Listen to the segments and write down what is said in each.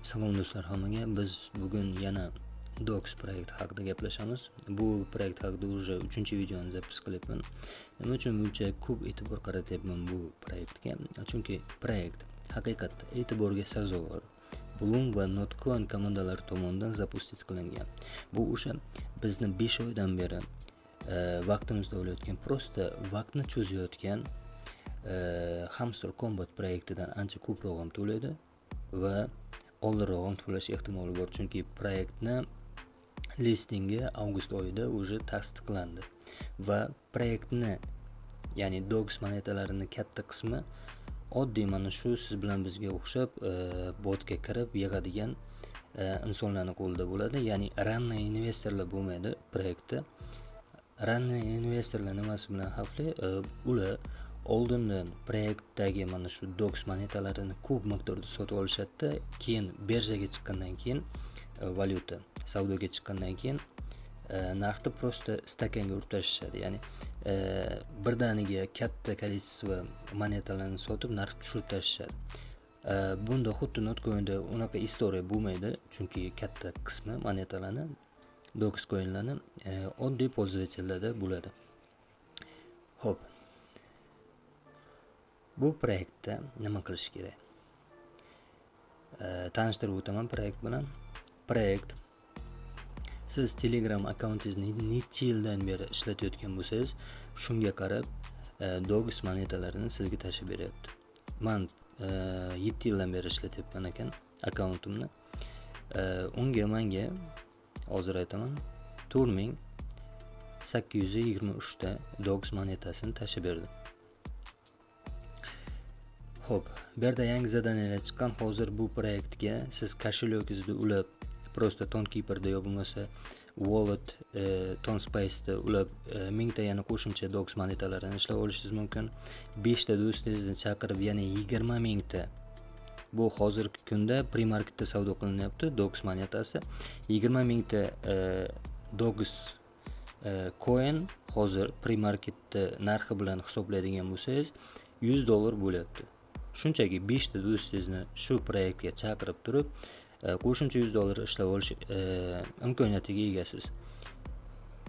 Salom do'stlar hammaga. Biz bugun yana Docs proyekti haqida gaplashamiz. Bu proyekt haqida уже 3-videoni zapis qilyapman. Nima uchun buncha ko'p e'tibor qaratyapman bu proyektga? Chunki proyekt haqiqatda e'tiborga sazovor. Bloom va Notcoin komandalari tomonidan zapustit qilingan. Bu o'sha bizni 5 oydan beri vaqtimizda olayotgan, prosta vaqtni cho'zayotgan Hamster Combat proyektidan ancha ko'proq ham to'laydi va oldinroq ham to'lash ehtimoli bor, chunki proyektni listingi avgust oyida уже tasdiqlandi va proyektni, ya'ni Dogs monetalarini katta qismi oddiy mana shu siz bilan bizga o'xshab botga kirib yig'adigan insonlarning qo'lida bo'ladi. Ya'ni ranniy investorlar bo'lmaydi proyektda. Ranniy investorlar nimasi bilan xavfli? Ular oldindan proyektdagi mana shu Dogs monetalarini ko'p miqdorda sotib olishadi, keyin birjaga chiqqandan keyin valyuta savdoga chiqqandan keyin narxni prosta stakanga urib tashlashadi. Ya'ni birdaniga katta kolичество monetalarni sotib narx tushirib tashlashadi. Bunda xuddi Notcoin'da unaqa istoriya bo'lmaydi, chunki katta qismi monetalarni, Dogs coinlarni oddiy pользовательlarda bo'ladi. Xo'p. Bu proyektda nima qilish kerak? Tanishtirib o'taman proyekt bilan. Proyekt siz Telegram akkauntingizni necha yildan beri ishlatayotgan bo'lsangiz, shunga qarab Dogs monetalarini sizga tashib beryapti. Men 7 yildan beri ishlatyapman ekan akkauntimni. Menga hozir aytaman 4823 ta Dogs monetasini tashib berdi. Xo'p, bu yerda yangi zadaniyalar chiqqan. Hozir bu proyektga siz koshelyogingizni ulab, prosta Tonkeeper'da yo bo'lmasa Wallet, Tonspace'da ulab 1000 ta yana qo'shimcha Dogs monetalarini ishlab olishingiz mumkin. 5 ta do'stingizni chaqirib yana 20 000 ta. Bu hozirgi kunda pre-marketda savdo qilinyapti Dogs monetasi. 20 000 ta Dogs coin hozir pre-marketda narxi bilan hisoblaydigan bo'lsangiz $100 bo'lyapti. Shunchaki 5 ta do'stingizni shu proyektga chaqirib turib, qo'shimcha $100 ishlab olish imkoniyatiga egasiz.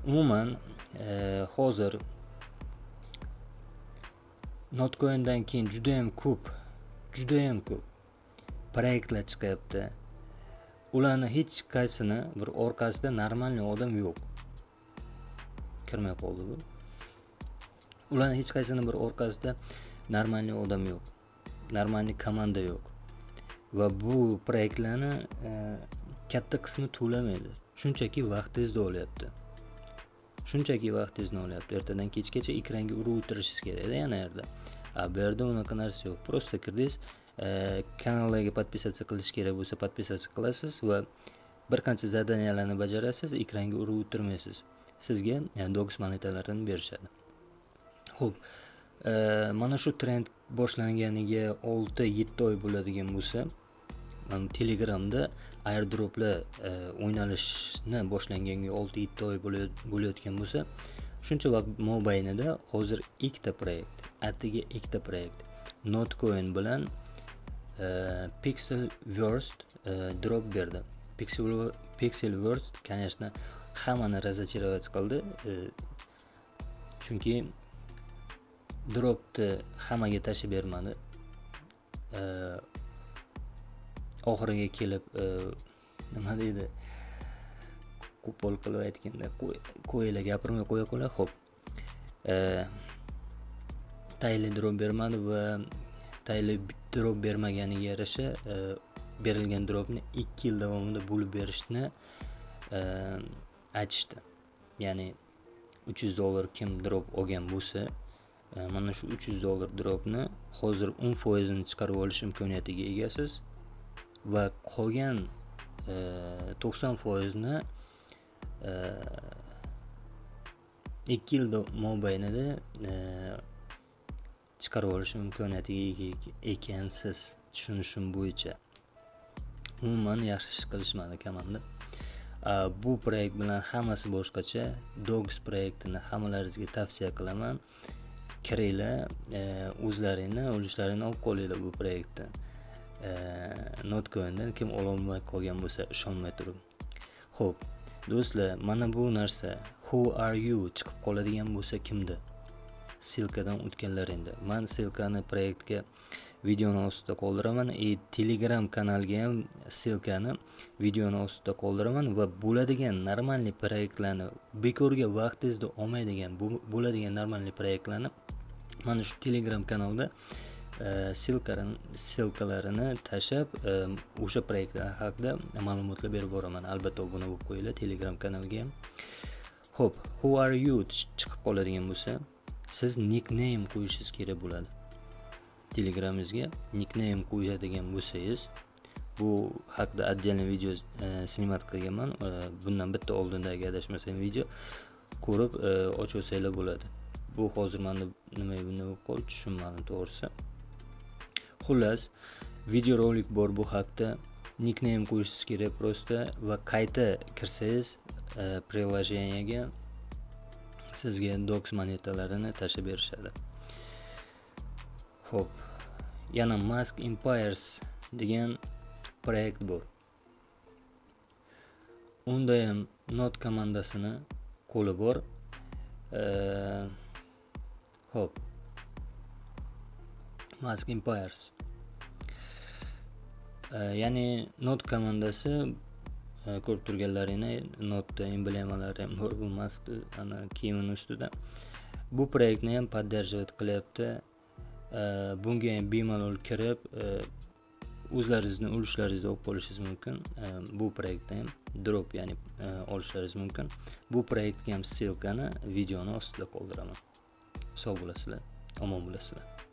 Umuman hozir Notcoin'dan keyin juda ham ko'p proyektlar chiqyapti. Ularni hech qaysini bir orqasida normalniy odam yo'q. Kirmay qoldi bu. Ularni hech qaysini bir orqasida normalniy odam yo'q. Normalniy komanda yo'q. Va bu proyektlarni katta qismi to'lamaydi. Shunchaki vaqtingizni olyapti. Ertadan kechgacha ekranga urib o'tirishingiz kerak yana yerda. Bu yerda unaqa narsa yo'q. Prosta kirdingiz, kanallarga podpisatsiya qilish kerak bo'lsa podpisatsiya qilasiz va bir qancha zadaniyalarni bajarasiz, ekranga urib o'tirmaysiz. Sizga Dogs monetalarini berishadi. Xo'p, mana shu trend boshlanganiga 6-7 oy bo'ladigan bo'lsa, Telegramda airdroplar o'ynalishni boshlanganiga 6-7 oy bo'layotgan bo'lsa, shuncha vaqt mobaynida hozir ikkita proyekt Notcoin bilan Pixelverse drop berdi. Pixelverse, конечно, hammani разочаровать qildi. Chunki dropni hammaga tashib bermadi. Oxiriga kelib nima deydi? Qo'pol qilib aytganda, qo'ylar gapirmay qo'ya qo'ylar. Xo'p. Tayli drop bermadi va tayli drop bermaganiga yarasha berilgan dropni 2 yil davomida bo'lib berishni aytishdi. Ya'ni $300 kim drop olgan bo'lsa, mana shu $300 dropni hozir 10% ni chiqarib olish imkoniyatiga egasiz va qolgan 90% ni 2 yil mobaynida chiqarib olish imkoniyatiga ega ekansiz. Tushunishim bo'yicha. Umuman yaxshi ish qilishmadi komanda. Bu proyekt bilan hammasi boshqacha. Dogs proyektini hammalaringizga tavsiya qilaman. Kiringlar, o'zlaringni olishlaringni olib qolinglar bu proyektdan. Notcoin'dan kim ololmay qolgan bo'lsa ishonmay turib. Xo'p, do'stlar, mana bu narsa who are you chiqib qoladigan bo'lsa kimda? Silkadan o'tganlar endi. Men silkani proyektga videoni ostida qoldiraman, Telegram kanalga ham silkani videoni ostida qoldiraman va bo'ladigan normalniy proyektlarni, bekorga vaqtingizni olmaydigan bo'ladigan normalniy proyektlarni mana shu Telegram kanalda silkalarini tashab o'sha proyektlar haqida ma'lumotlar berib boraman. Albatta obuna bo'lib qo'yinglar Telegram kanalga ham. Xo'p, who are you chiqib qoladigan bo'lsa, siz nickname qo'yishingiz kerak bo'ladi. Telegramingizga nickname qo'yadigan bo'lsangiz, bu haqida отдельный video snimat qilganman. Bundan bitta oldindagi adashmasam video ko'rib ochib olsanglar bo'ladi. Bu hozir menda nimaga bunday bo'lib qoldi tushunmadim to'g'risi. Xullas, video rolik bor bu haqda. Nickname qo'yishingiz kerak prosta va qayta kirsangiz приложениyaga sizga docs monetalarini tashib berishadi. Xo'p, yana Mask Empires degan proyekt bor. Unda ham Not komandasini qo'li bor. Xo'p, Mask Empires. Ya'ni Not komandasi ko'rib turganlaringni Notda emblemalari ham bor, bu Mask ana kiyimini ustida. Bu proyektni ham поддерживать qilyapti. Bunga ham bemalol kirib o'zlaringizni ulushlaringizni olib qolishingiz mumkin. Bu proyektda ham drop, ya'ni olishlaringiz mumkin. Bu proyektga ham silkani videoni ostida qoldiraman. Sog' bo'lasizlar, omon bo'lasizlar.